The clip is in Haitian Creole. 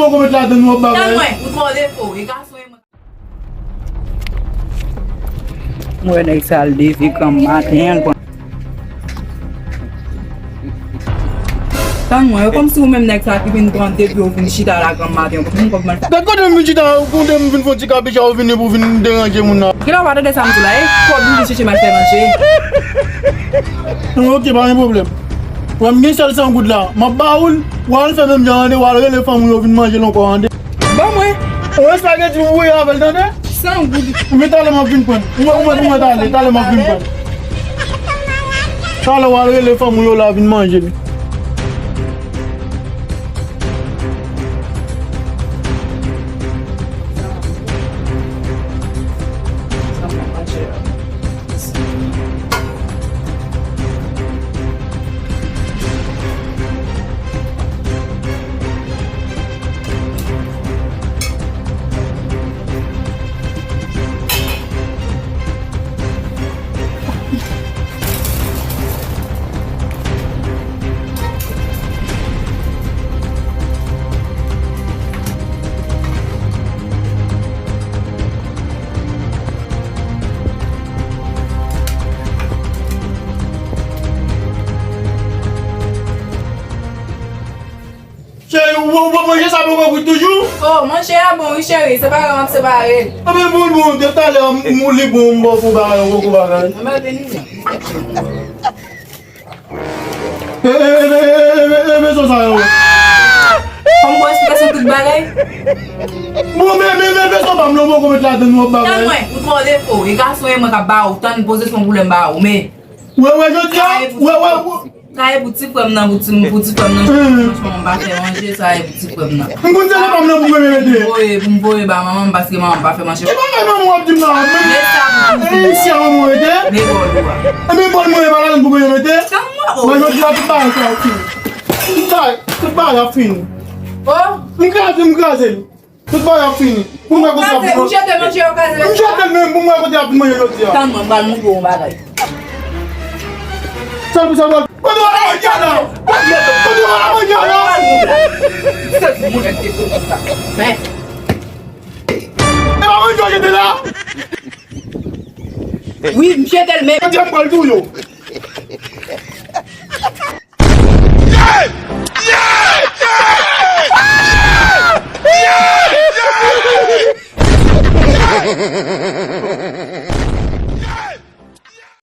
mo ko met la den mo bagay. Tan mwen, ou trole fo, e gason e mwen. Mwen ek saldi fi kam maten kon. Tan mwen, kom si ou men nek sa ki vin prante pi ou vin chita la kam maten kon kom man. Dat ko dem vin chita, ko dem vin foti ka bicha ou vin pou vin deranje moun na. Kila wate de sam la ko bin chiche mal fe manche. Ok, pas un problème. Ou am gen sal san goud la, ma baoul, wal fe même jande, wal re le fam yo vin manger lon ko ande. Bon mwen, Ou espageti ou ya vel tande? san goud. Ou metale ma vin pon. Ou tale ma vin pon. Tale wal re le fam yo la vin manger. Ou manger ça pour vous toujours? Oh, mwen chè a bon, oui chéri, se pa gaman se pare. Ah ben bon, de tale mou li bon pour bagay, pour bagay. Mwen veni. Veso Sayo. Kom kwa esplikasyon tout bagay? Bon, mais Veso pa mlo ko met la den mo Tan bagay. mwen, ou trole fo, e gason e mwen ka ba ou, tan pose son boulem ba ou, me. Ouais, je dis, ouais. Traye bouti fwem nan, bouti fwem nan. Mwen ba fè manje, traye bouti fwem nan. Mwen se pa mlo pou me mette. Mboye ba maman baske maman ba fè manje. E pa maman wap di nan. Mwen Si a maman mette. Me bol wa. E me bol mwen balan pou me mette. Tan mwen o. Mwen je dis la tout bagay sa fin. Tout bagay fin. Oh? Mkrase. Tout bagay fin. Pou mwen kote Mwen apin. chete manje yo kaze. Mwen chete men pou mwen kote apin mwen yo ti. Tan mwen bal mwen pou bagay. Sa bol. Kote wala mwen jana. Kote wala mwen jana. Men. E pa mwen jwa jete la. Oui, mwen chete l men. Kote am kal tou yo. Yeah!